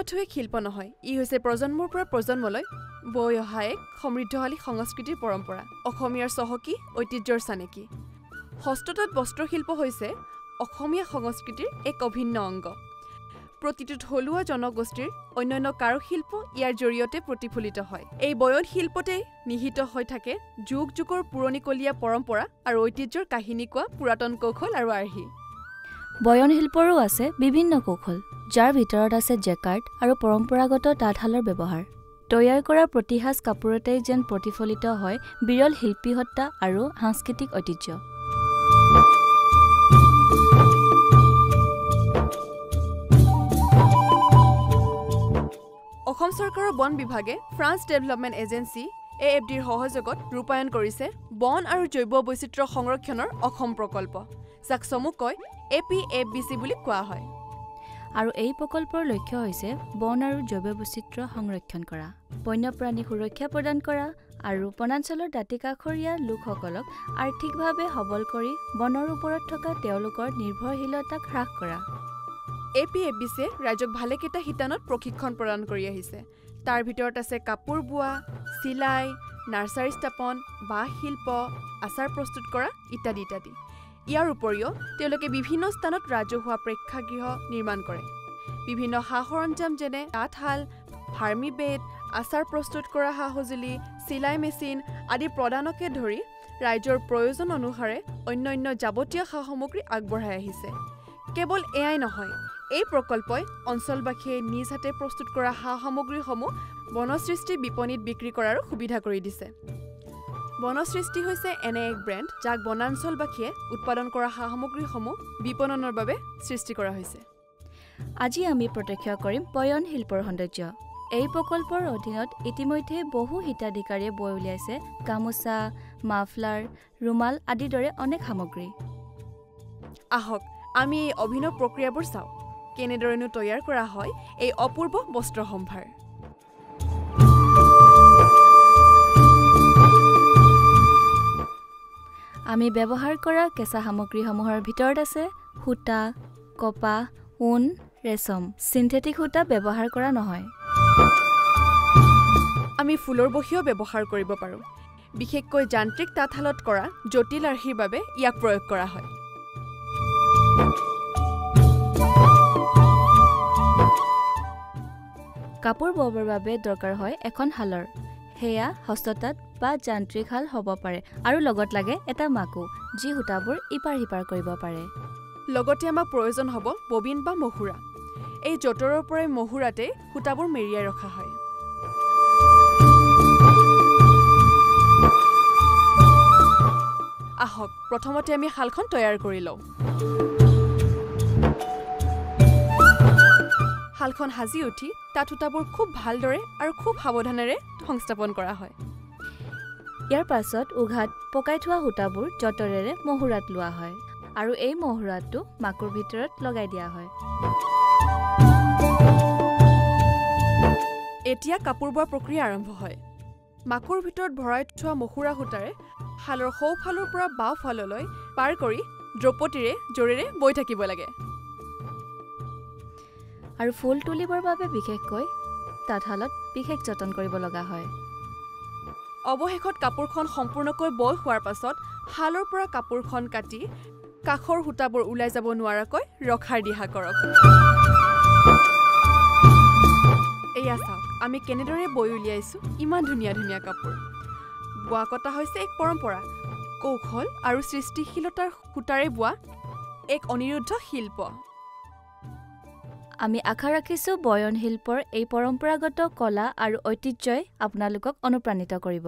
মাথো এক শিল্প নহয়, ই হৈছে প্ৰজন্মৰ পৰা প্ৰজন্মলৈ বৈ অহা এক সমৃদ্ধশালী সংস্কৃতিৰ পৰম্পৰা, অসমীয়াৰ চহকী ঐতিহ্যৰ চানেকি। হস্ততাঁত বস্ত্ৰশিল্প হৈছে অসমীয়া সংস্কৃতিৰ এক অভিন্ন অংগ। প্ৰতিটো থলুৱা জনগোষ্ঠীৰ অন্যান্য কাৰুশিল্প ইয়াৰ জৰিয়তে প্ৰতিফলিত হয়। এই বয়ন শিল্পতেই নিহিত হৈ থাকে যুগ যুগৰ পুৰণিকলীয়া পৰম্পৰা আৰু ঐতিহ্যৰ কাহিনী কোৱা পুৰাতন কৌশল আৰু আৰ্হি। বয়ন শিল্পৰো আছে বিভিন্ন কৌশল, যাৰ ভিতৰত আছে জেকাৰ্ড আৰু পৰম্পৰাগত তাঁতশালৰ ব্যৱহাৰ। তৈয়াৰ কৰা প্ৰতিসাজ কাপোৰতেই যেন প্ৰতিফলিত হয় বিৰল শিল্পীসত্তা আৰু সাংস্কৃতিক ঐতিহ্য। অসম চৰকাৰৰ বন বিভাগে ফ্ৰান্স ডেভেলপমেণ্ট এজেন্সি AFDৰ সহযোগত ৰূপায়ণ কৰিছে বন আৰু জৈৱ বৈচিত্ৰ্য সংৰক্ষণৰ অসম প্ৰকল্প, যাক চমুকৈ APFBC বুলি কোৱা হয়। আৰু এই প্ৰকল্পৰ লক্ষ্য হৈছে বন আৰু জৈৱ বৈচিত্ৰ্য সংৰক্ষণ কৰা, বন্যপ্ৰাণী সুৰক্ষা প্ৰদান কৰা আৰু বনাঞ্চলৰ দাঁতিকাষৰীয়া লোকসকলক আৰ্থিকভাৱে সবল কৰি বনৰ ওপৰত থকা তেওঁলোকৰ নিৰ্ভৰশীলতাক হ্ৰাস কৰা। APFBCয়ে ৰাজ্যক ভালেকেইটা শিতানত প্ৰশিক্ষণ প্ৰদান কৰি আহিছে। তাৰ ভিতৰত আছে কাপোৰ বোৱা, চিলাই, নাৰ্চাৰী স্থাপন, বাঁহ শিল্প, আচাৰ প্ৰস্তুত কৰা ইত্যাদি ইত্যাদি। ইয়াৰ উপৰিও তেওঁলোকে বিভিন্ন স্থানত ৰাজহুৱা প্ৰেক্ষাগৃহ নিৰ্মাণ কৰে। বিভিন্ন সা সৰঞ্জাম যেনে তাঁতশাল, ফাৰ্মি বেড, আচাৰ প্ৰস্তুত কৰা সা সঁজুলি, চিলাই মেচিন আদি প্ৰদানকে ধৰি ৰাইজৰ প্ৰয়োজন অনুসাৰে অন্যান্য যাৱতীয় সা সামগ্ৰী আগবঢ়াই আহিছে। কেৱল এয়াই নহয়, এই প্ৰকল্পই অঞ্চলবাসীয়ে নিজ হাতে প্ৰস্তুত কৰা সা সামগ্ৰীসমূহ বনসৃষ্টি বিপণীত বিক্ৰী কৰাৰো সুবিধা কৰি দিছে। বনসৃষ্টি হৈছে এনে এক ব্ৰেণ্ড যাক বনাঞ্চলবাসীয়ে উৎপাদন কৰা সা সামগ্ৰীসমূহ বিপণনৰ বাবে সৃষ্টি কৰা হৈছে। আজি আমি প্ৰত্যক্ষ কৰিম বয়ন শিল্পৰ সৌন্দৰ্য। এই প্ৰকল্পৰ অধীনত ইতিমধ্যে বহু হিতাধিকাৰীয়ে বৈ উলিয়াইছে গামোচা, মাফলাৰ, ৰুমাল আদিৰ দৰে অনেক সামগ্ৰী। আহক আমি এই অভিনৱ প্ৰক্ৰিয়াবোৰ চাওঁ, কেনেদৰেনো তৈয়াৰ কৰা হয় এই অপূৰ্ব বস্ত্ৰ সম্ভাৰ। আমি ব্যৱহাৰ কৰা কেঁচা সামগ্ৰীসমূহৰ ভিতৰত আছে সূতা, কপাহ, ঊণ, ৰেচম। চিন্থেটিক সূতা ব্যৱহাৰ কৰা নহয়। আমি ফুলৰ বহিও ব্যৱহাৰ কৰিব পাৰোঁ। বিশেষকৈ যান্ত্ৰিক তাঁতশালত কৰা জটিল আৰ্হিৰ বাবে ইয়াক প্ৰয়োগ কৰা হয়। কাপোৰ ববৰ বাবে দৰকাৰ হয় এখন শালৰ, সেয়া হস্ততাঁত বা যান্ত্ৰিক শাল হ'ব পাৰে, আৰু লগত লাগে এটা মাকো, যি সূতাবোৰ ইপাৰ সিপাৰ কৰিব পাৰে। লগতে আমাক প্ৰয়োজন হ'ব ববিন বা মহুৰা। এই যঁতৰৰ পৰাই মহুৰাতে সূতাবোৰ মেৰিয়াই ৰখা হয়। আহক প্ৰথমতে আমি শালখন তৈয়াৰ কৰি লওঁ। শালখন সাজি উঠি তাত সূতাবোৰ খুব ভালদৰে আৰু খুব সাৱধানেৰে সংস্থাপন কৰা হয়। ইয়াৰ পাছত উঘাত পকাই থোৱা সূতাবোৰ যঁতৰেৰে মহুৰাত লোৱা হয় আৰু এই মহুৰাটো মাকুৰ ভিতৰত লগাই দিয়া হয়। এতিয়া কাপোৰ বোৱা প্ৰক্ৰিয়া আৰম্ভ হয়। মাকুৰ ভিতৰত ভৰাই থোৱা মহুৰা সূতাৰে শালৰ সোঁফালৰ পৰা বাওঁফাললৈ পাৰ কৰি দ্ৰৌপদীৰে জোৰেৰে বৈ থাকিব লাগে। আৰু ফুল তুলিবৰ বাবে বিশেষকৈ তাঁতশালত বিশেষ যতন কৰিব লগা হয়। অৱশেষত কাপোৰখন সম্পূৰ্ণকৈ বৈ হোৱাৰ পাছত শালৰ পৰা কাপোৰখন কাটি কাষৰ সূতাবোৰ ওলাই যাব নোৱাৰাকৈ ৰখাৰ দিহা কৰক। এয়া চাওক, আমি কেনেদৰে বৈ উলিয়াইছোঁ ইমান ধুনীয়া ধুনীয়া কাপোৰ। বোৱা কটা হৈছে এক পৰম্পৰা, কৌশল আৰু সৃষ্টিশীলতাৰ সূতাৰে বোৱা এক অনিৰুদ্ধ শিল্প। আমি আশা ৰাখিছোঁ বয়ন শিল্পৰ এই পৰম্পৰাগত কলা আৰু ঐতিহ্যই আপোনালোকক অনুপ্ৰাণিত কৰিব।